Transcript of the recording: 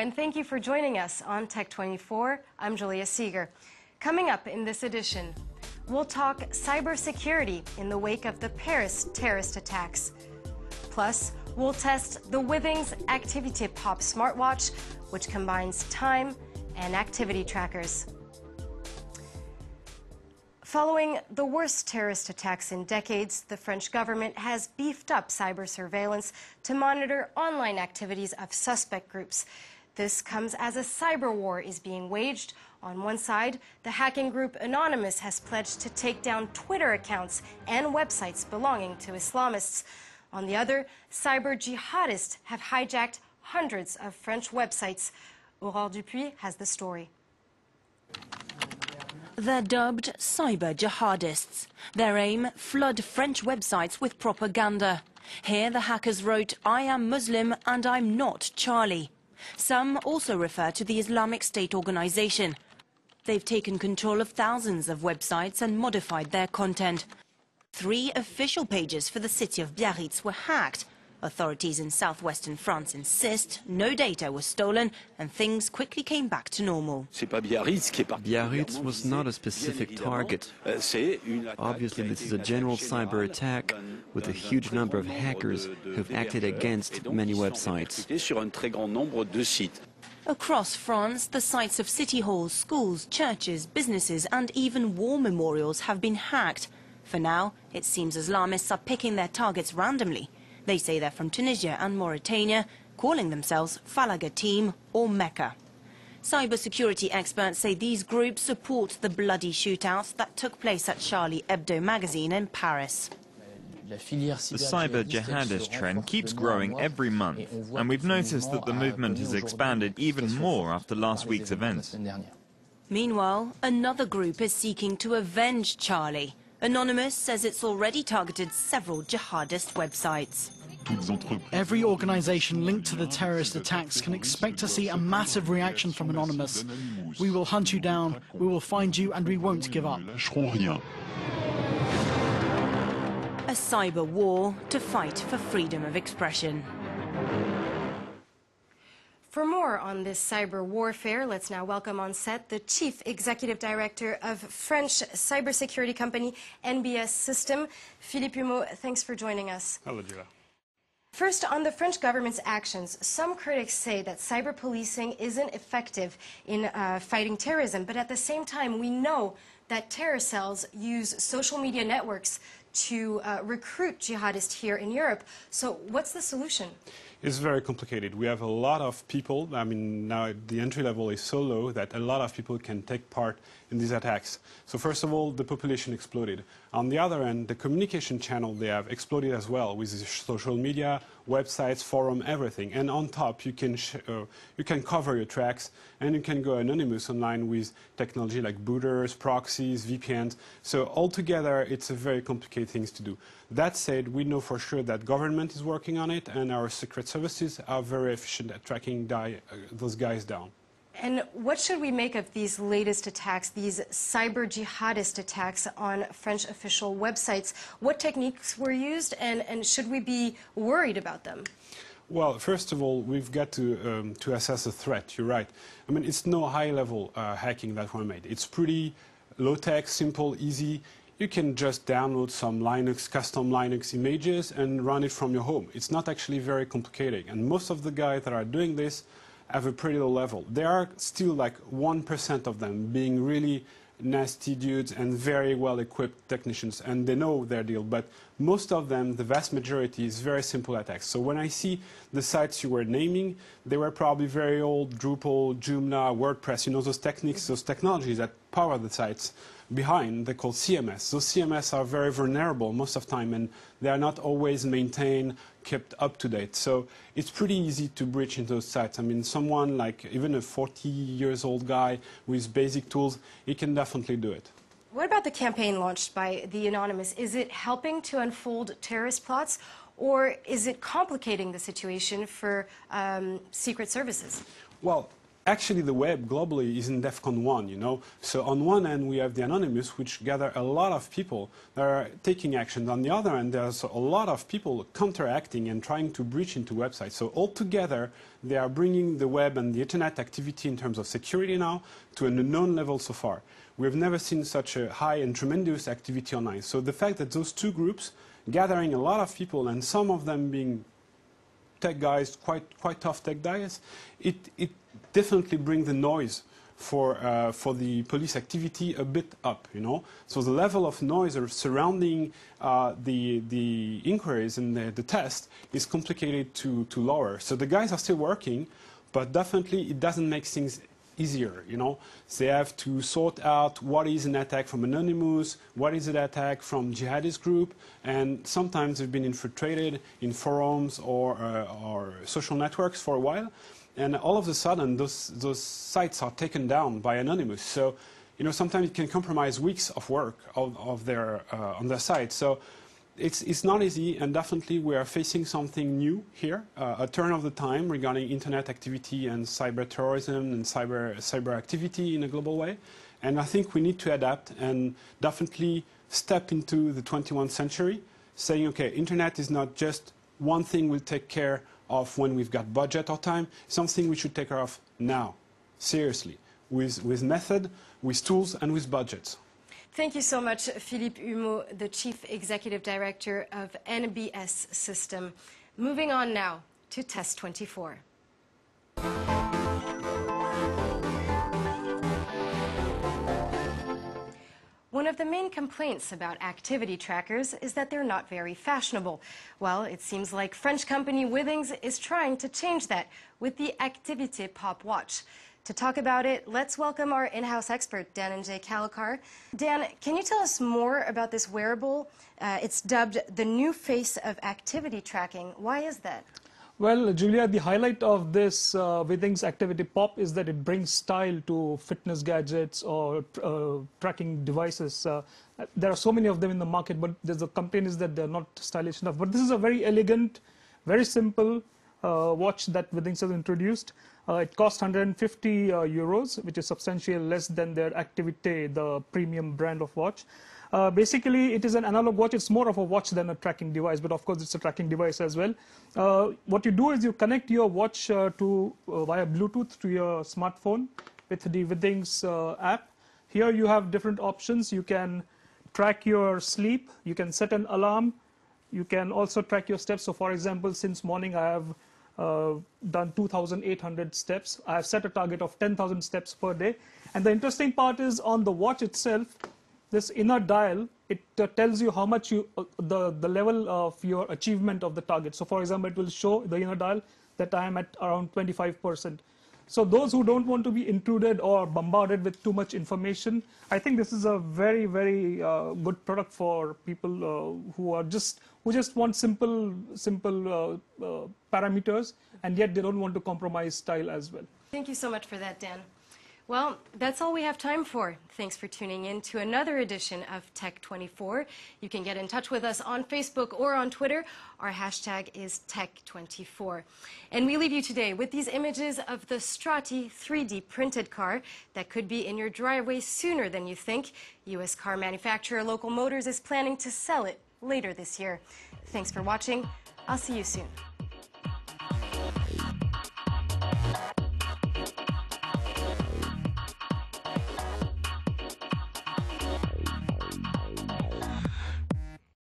and thank you for joining us on Tech24. I'm Julia Seeger. Coming up in this edition, we'll talk cybersecurity in the wake of the Paris terrorist attacks. Plus, we'll test the Withings Activity Pop smartwatch, which combines time and activity trackers. Following the worst terrorist attacks in decades, the French government has beefed up cyber surveillance to monitor online activities of suspect groups. This comes as a cyber war is being waged. On one side, the hacking group Anonymous has pledged to take down Twitter accounts and websites belonging to Islamists. On the other, cyber jihadists have hijacked hundreds of French websites. Aurore Dupuis has the story. They're dubbed cyber jihadists. Their aim, flood French websites with propaganda. Here the hackers wrote, "I am Muslim and I'm not Charlie." Some also refer to the Islamic State organization. They've taken control of thousands of websites and modified their content. 3 official pages for the city of Biarritz were hacked. Authorities in southwestern France insist no data was stolen and things quickly came back to normal. Biarritz was not a specific target. Obviously, this is a general cyber attack with a huge number of hackers who've acted against many websites. Across France, the sites of city halls, schools, churches, businesses and even war memorials have been hacked. For now, it seems Islamists are picking their targets randomly. They say they're from Tunisia and Mauritania, calling themselves Falaga Team or Mecca. Cybersecurity experts say these groups support the bloody shootouts that took place at Charlie Hebdo magazine in Paris. The cyber jihadist trend keeps growing every month, and we've noticed that the movement has expanded even more after last week's events. Meanwhile, another group is seeking to avenge Charlie. Anonymous says it's already targeted several jihadist websites. Every organization linked to the terrorist attacks can expect to see a massive reaction from Anonymous. We will hunt you down, we will find you, and we won't give up. A cyber war to fight for freedom of expression. For more on this cyber warfare, let's now welcome on set the Chief Executive Director of French cybersecurity company NBS System, Philippe Humeau. Thanks for joining us. Hello, Julia. First, on the French government's actions, some critics say that cyber policing isn't effective in fighting terrorism, but at the same time, we know that terror cells use social media networks to recruit jihadists here in Europe. So what's the solution? It's very complicated. We have a lot of people. I mean, now the entry level is so low that a lot of people can take part in these attacks. So first of all, the population exploded. On the other end, the communication channel they have exploded as well with social media, websites, forum, everything. And on top, you can cover your tracks and you can go anonymous online with technology like booters, proxies, VPNs. So altogether, it's a very complicated thing to do. That said, we know for sure that government is working on it and our secret services are very efficient at tracking those guys down. And what should we make of these latest attacks, these cyber jihadist attacks on French official websites? What techniques were used and should we be worried about them? Well, first of all, we've got to assess the threat. You're right. I mean, it's no high-level hacking that were made. It's pretty low-tech, simple, easy. You can just download some custom Linux images and run it from your home. It's not actually very complicated. And most of the guys that are doing this have a pretty low level. There are still like 1% of them being really nasty dudes and very well-equipped technicians, and they know their deal. But most of them, the vast majority, is very simple attacks. So when I see the sites you were naming, they were probably very old, Drupal, Joomla, WordPress, you know, those techniques, those technologies that power the sites behind, they're called CMS. Those CMS are very vulnerable most of the time, and they are not always maintained, kept up to date. So it's pretty easy to breach into those sites. I mean, someone like even a 40-year-old guy with basic tools, he can definitely do it. What about the campaign launched by the Anonymous? Is it helping to unfold terrorist plots, or is it complicating the situation for secret services? Well, actually the web globally is in DEFCON 1, you know. So on one end we have the Anonymous, which gather a lot of people that are taking action. On the other end, there's a lot of people counteracting and trying to breach into websites. So altogether, they are bringing the web and the internet activity in terms of security now to an unknown level so far. We've never seen such a high and tremendous activity online. So the fact that those two groups gathering a lot of people, and some of them being tech guys, quite tough tech guys, it definitely brings the noise for the police activity a bit up, you know. So the level of noise surrounding the inquiries and the test is complicated to lower. So the guys are still working, but definitely it doesn't make things easier, you know. They have to sort out what is an attack from Anonymous, what is an attack from jihadist group, and sometimes they've been infiltrated in forums or social networks for a while, and all of a sudden those sites are taken down by Anonymous. So, you know, sometimes it can compromise weeks of work on their site. So it's not easy, and definitely we are facing something new here, a turn of the time regarding internet activity and cyber terrorism and cyber activity in a global way. And I think we need to adapt and definitely step into the 21st century, saying, okay, internet is not just one thing we'll take care of when we've got budget or time, something we should take care of now, seriously, with method, with tools, and with budgets. Thank you so much, Philippe Humeau, the Chief Executive Director of NBS System. Moving on now to Test 24. One of the main complaints about activity trackers is that they're not very fashionable. Well, it seems like French company Withings is trying to change that with the Activité Pop Watch. To talk about it, let's welcome our in-house expert, Dan and Jay Kalakar. Dan, can you tell us more about this wearable? It's dubbed the new face of activity tracking. Why is that? Well, Julia, the highlight of this Withings Activity Pop is that it brings style to fitness gadgets or tracking devices. There are so many of them in the market, but there's a complaint is that they're not stylish enough. But this is a very elegant, very simple watch that Withings has introduced. It costs 150 euros, which is substantially less than their Activité, the premium brand of watch. Basically, it is an analog watch. It's more of a watch than a tracking device, but of course, it's a tracking device as well. What you do is you connect your watch via Bluetooth to your smartphone with the Withings app. Here you have different options. You can track your sleep. You can set an alarm. You can also track your steps. So, for example, since morning, I have done 2,800 steps. I have set a target of 10,000 steps per day. And the interesting part is on the watch itself, this inner dial, it tells you how much the level of your achievement of the target. So, for example, it will show the inner dial that I am at around 25%. So those who don't want to be intruded or bombarded with too much information, I think this is a very, very good product for people who just want simple parameters, and yet they don't want to compromise style as well. Thank you so much for that, Dan. Well, that's all we have time for. Thanks for tuning in to another edition of Tech 24. You can get in touch with us on Facebook or on Twitter. Our hashtag is Tech24. And we leave you today with these images of the Strati 3D printed car that could be in your driveway sooner than you think. U.S. car manufacturer Local Motors is planning to sell it later this year. Thanks for watching. I'll see you soon.